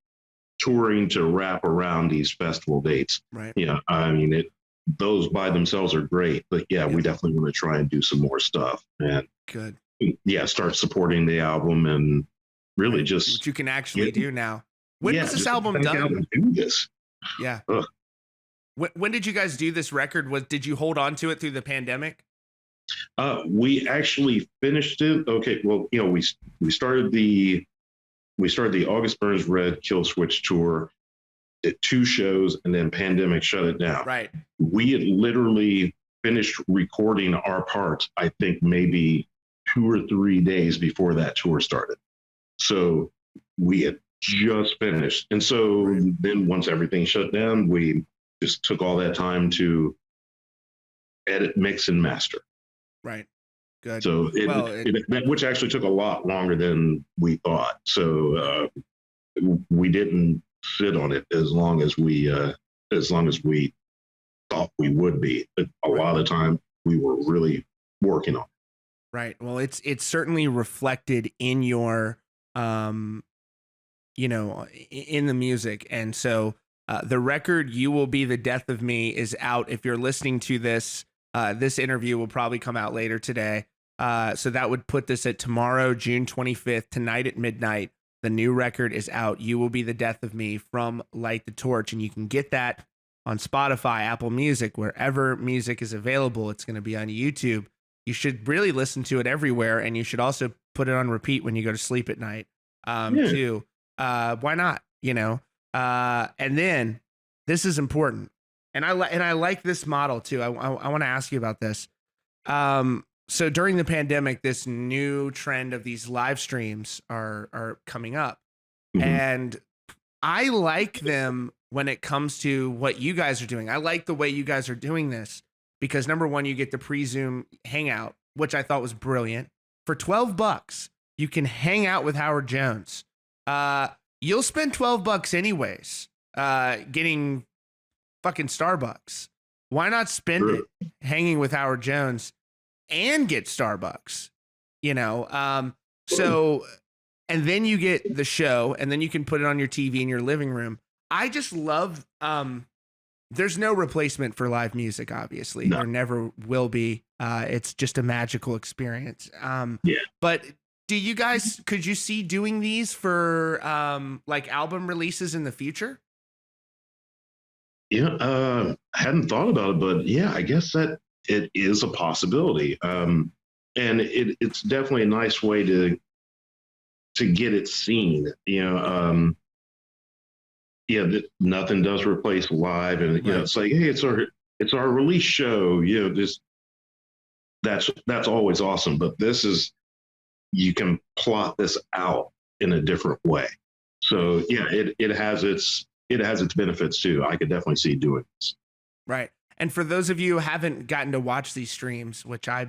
touring to wrap around these festival dates. Right. I mean, those by themselves are great, but we definitely want to try and do some more stuff and good. Yeah, start supporting the album and really just what you can actually do now. When was this album done? Do this. Yeah. When did you guys do this record? Did you hold on to it through the pandemic? We actually finished it. Okay, well, we started the August Burns Red Killswitch tour, did 2 shows, and then pandemic shut it down. Right. We had literally finished recording our parts, I think maybe 2 or 3 days before that tour started. So we had just finished, and so then once everything shut down, we just took all that time to edit, mix, and master. Right. Good. So which actually took a lot longer than we thought. So we didn't sit on it as long as we thought we would be. A lot of the time we were really working on it. Right. Well, it's certainly reflected in your in the music. And so the record "You Will Be the Death of Me" is out. If you're listening to this, this interview will probably come out later today. So that would put this at tomorrow, June 25th, tonight at midnight. The new record is out. "You Will Be the Death of Me" from Light the Torch. And you can get that on Spotify, Apple Music, wherever music is available. It's going to be on YouTube. You should really listen to it everywhere. And you should also put it on repeat when you go to sleep at night, too. Why not? And then this is important. And I like this model too. I want to ask you about this. so during the pandemic, this new trend of these live streams are coming up, and I like them when it comes to what you guys are doing. I like the way you guys are doing this because number one, you get the pre-Zoom hangout, which I thought was brilliant. For $12, you can hang out with Howard Jones. You'll spend $12 anyways, getting fucking Starbucks. Why not spend it hanging with Howard Jones and get Starbucks? So, and then you get the show, and then you can put it on your TV in your living room. I just love, there's no replacement for live music, obviously. No. There never will be. It's just a magical experience. But could you see doing these for like album releases in the future? I hadn't thought about it, but yeah, I guess that it is a possibility. And it's definitely a nice way to get it seen. Nothing does replace live, and right. It's like, hey, it's our release show. That's always awesome. But this is, you can plot this out in a different way. So yeah, it has its benefits too. I could definitely see doing this. Right. And for those of you who haven't gotten to watch these streams, which I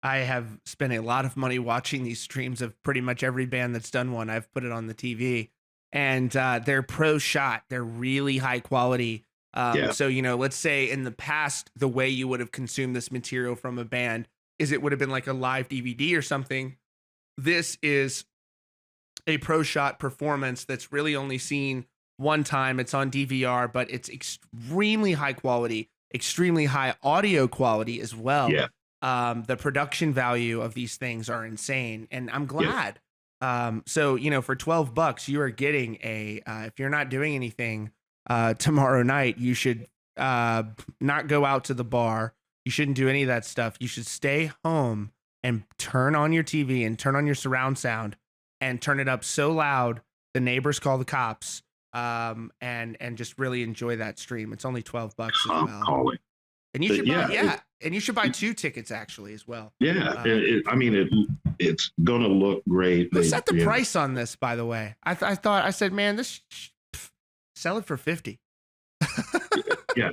have spent a lot of money watching these streams of pretty much every band that's done one. I've put it on the TV, and they're pro shot. They're really high quality. So, let's say in the past, the way you would have consumed this material from a band is it would have been like a live DVD or something. This is a pro shot performance that's really only seen one time. It's on DVR, but it's extremely high quality, extremely high audio quality as well. Yeah. The production value of these things are insane, and I'm glad. Yeah. So, for $12, you are getting if you're not doing anything tomorrow night, you should not go out to the bar. You shouldn't do any of that stuff. You should stay home and turn on your TV and turn on your surround sound and turn it up so loud the neighbors call the cops, and just really enjoy that stream. It's only $12 as well. Calling. And you should buy, and you should buy 2 tickets actually as well. Yeah, it's gonna look great. Who set the price on this, by the way? I said, man, sell it for $50. Yeah,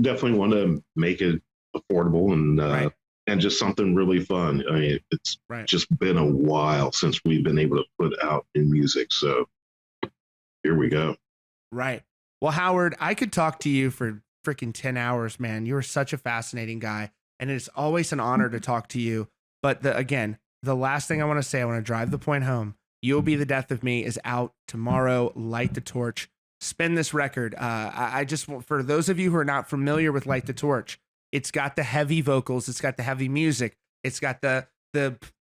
definitely want to make it affordable and just something really fun. It's just been a while since we've been able to put out in music, so here we go. Right. Well, Howard, I could talk to you for freaking 10 hours, man. You're such a fascinating guy, and it's always an honor to talk to you. But the last thing I want to say, I want to drive the point home. You'll Be the Death of Me is out tomorrow. Light the Torch. Spin this record. I just want, for those of you who are not familiar with Light the Torch, it's got the heavy vocals, it's got the heavy music, it's got the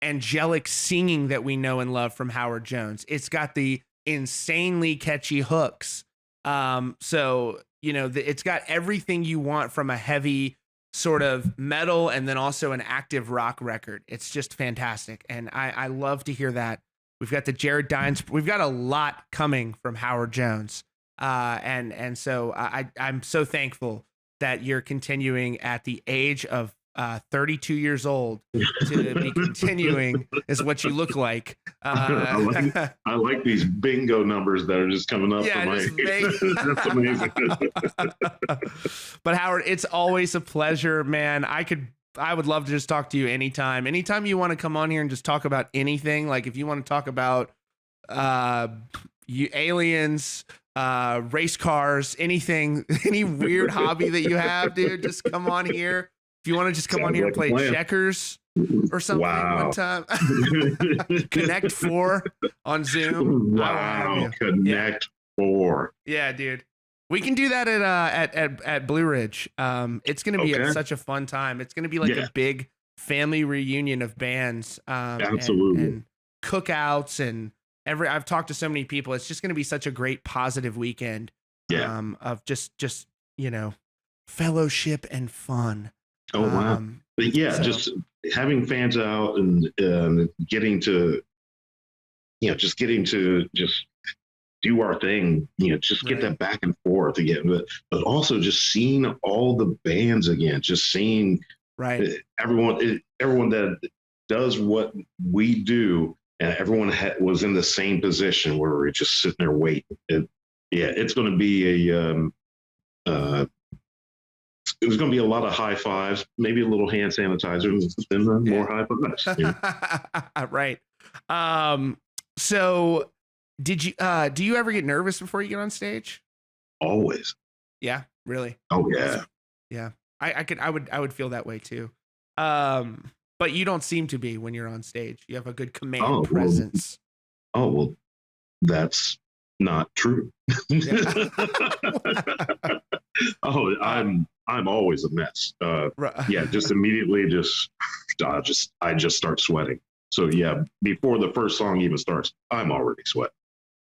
angelic singing that we know and love from Howard Jones. It's got the insanely catchy hooks. It's got everything you want from a heavy sort of metal and then also an active rock record. It's just fantastic. And I love to hear that. We've got the Jared Dines. We've got a lot coming from Howard Jones. So I'm so thankful that you're continuing at the age of 32 years old to be continuing is what you look like. I like these bingo numbers that are just coming up. Yeah, That's amazing. But Howard, it's always a pleasure, man. I would love to just talk to you anytime. Anytime you want to come on here and just talk about anything, like if you want to talk about aliens, race cars, anything, any weird hobby that you have, dude, just come on here. If you want to just come on here and play checkers or something one time, Connect 4 on Zoom. Wow, Connect 4. Yeah, dude. We can do that at Blue Ridge. It's going to be such a fun time. It's going to be like a big family reunion of bands. Absolutely. And cookouts and I've talked to so many people. It's just going to be such a great positive weekend. Of just fellowship and fun. Oh wow! But just having fans out and getting to just do our thing. Get that back and forth again. But also just seeing all the bands again. Just seeing Right. Everyone that does what we do, and everyone was in the same position where we're just sitting there waiting. It's going to be there's going to be a lot of high fives, maybe a little hand sanitizer, and more high fives. Yeah. Right. So do you ever get nervous before you get on stage? Always. Yeah, really. Oh yeah. Yeah. I would feel that way too. But you don't seem to be when you're on stage. You have a good command presence. Well, that's not true. I'm always a mess. Yeah, just immediately I just start sweating. So yeah, before the first song even starts, I'm already sweating.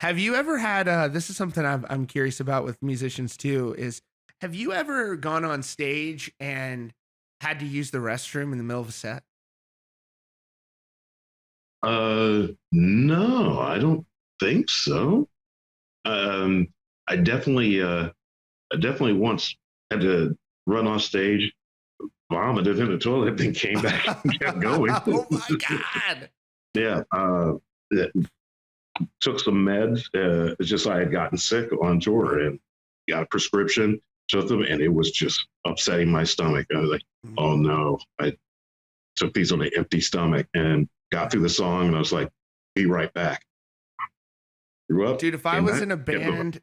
Have you ever had this is something I'm curious about with musicians too, is have you ever gone on stage and had to use the restroom in the middle of a set? No, I don't think so. I definitely once had to run off stage, vomited in the toilet, then came back and kept going. Oh my God. Yeah. Took some meds. It's just I had gotten sick on tour and got a prescription, took them, and it was just upsetting my stomach. I was like, oh no. I took these on an empty stomach and got through the song, and I was like, be right back. Grew up. Dude, if I was in a band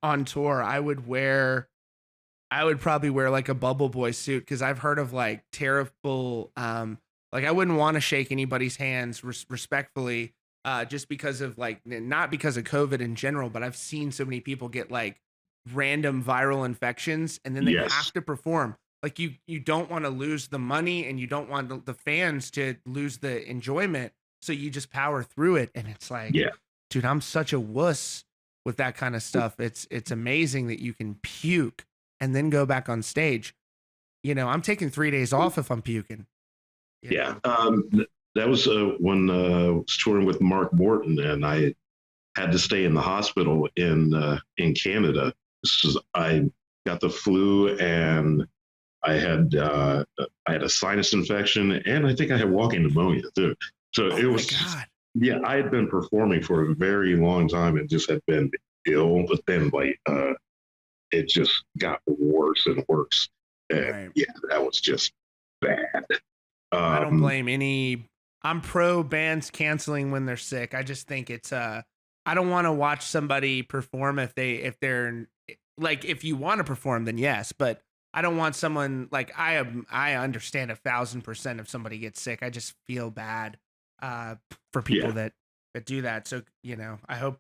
on tour, I would probably wear like a Bubble Boy suit, because I've heard of like terrible, like I wouldn't want to shake anybody's hands respectfully, just because of like, not because of COVID in general, but I've seen so many people get like random viral infections, and then they have to perform. Like you don't want to lose the money, and you don't want the fans to lose the enjoyment. So you just power through it. And it's like, dude, I'm such a wuss with that kind of stuff. It's amazing that you can puke and then go back on stage. You know, I'm taking 3 days off if I'm puking. Yeah. That was when I was touring with Mark Morton, and I had to stay in the hospital in Canada. I got the flu, and I had a sinus infection, and I think I had walking pneumonia too. So it was, yeah, I had been performing for a very long time and just had been ill, but then like it just got worse and worse. And yeah, that was just bad. I don't blame I'm pro bands canceling when they're sick. I just think it's I don't want to watch somebody perform if they're like, if you want to perform, then yes, but I don't want someone like, I understand 1,000% if somebody gets sick. I just feel bad for people that do that. So, you know, I hope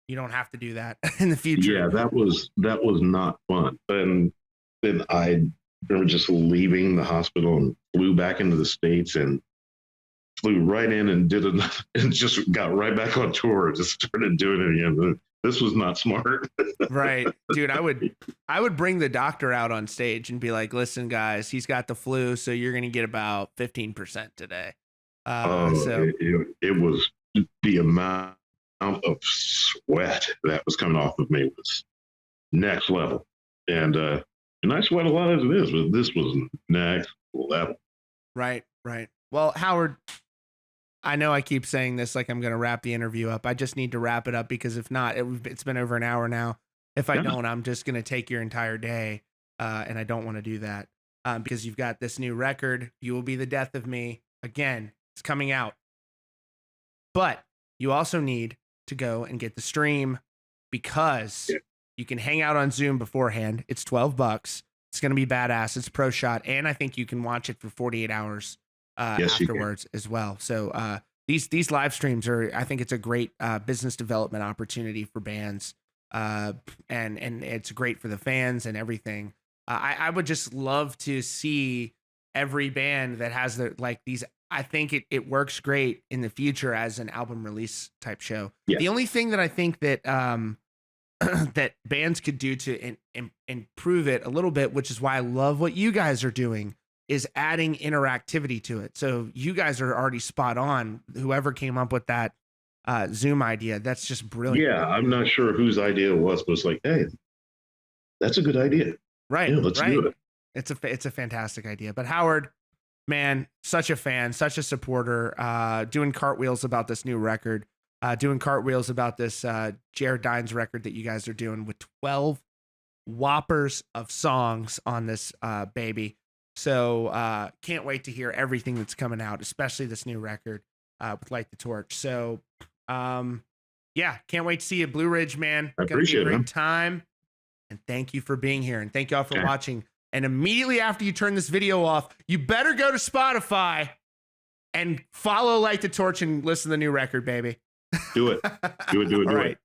you don't have to do that in the future. Yeah, that was not fun. And then I remember just leaving the hospital and flew back into the States and flew right in and did it and just got right back on tour and just started doing it again. This was not smart. Right. Dude, I would bring the doctor out on stage and be like, listen, guys, he's got the flu, so you're going to get about 15% today. It was the amount of sweat that was coming off of me was next level. And I sweat a lot as it is, but this was next level. Right. Well, Howard, I know I keep saying this like I'm going to wrap the interview up. I just need to wrap it up, because if not, it's been over an hour now. If I don't, I'm just going to take your entire day, and I don't want to do that, because you've got this new record, You Will Be the Death of Me. Again, it's coming out. But you also need to go and get the stream, because you can hang out on Zoom beforehand. It's $12. It's going to be badass. It's pro shot. And I think you can watch it for 48 hours afterwards as well. So these live streams I think it's a great business development opportunity for bands. And it's great for the fans and everything. I would just love to see every band that has these. I think it works great in the future as an album release type show. Yeah. The only thing that I think that that bands could do to improve it a little bit, which is why I love what you guys are doing, is adding interactivity to it. So you guys are already spot on. Whoever came up with that Zoom idea, that's just brilliant. Yeah, I'm not sure whose idea it was, but it's like, hey, that's a good idea. Right. Yeah, let's do it. It's a fantastic idea. But Howard, man, such a fan, such a supporter, doing cartwheels about this new record, doing cartwheels about this Jared Dines record that you guys are doing with 12 whoppers of songs on this baby. So can't wait to hear everything that's coming out, especially this new record with Light the Torch. So yeah, can't wait to see you at Blue Ridge, man. I Gonna be appreciate a great it, man. time. And thank you for being here. And thank you all for watching. And immediately after you turn this video off, you better go to Spotify and follow Light the Torch and listen to the new record, baby. Do it. Do it. All right.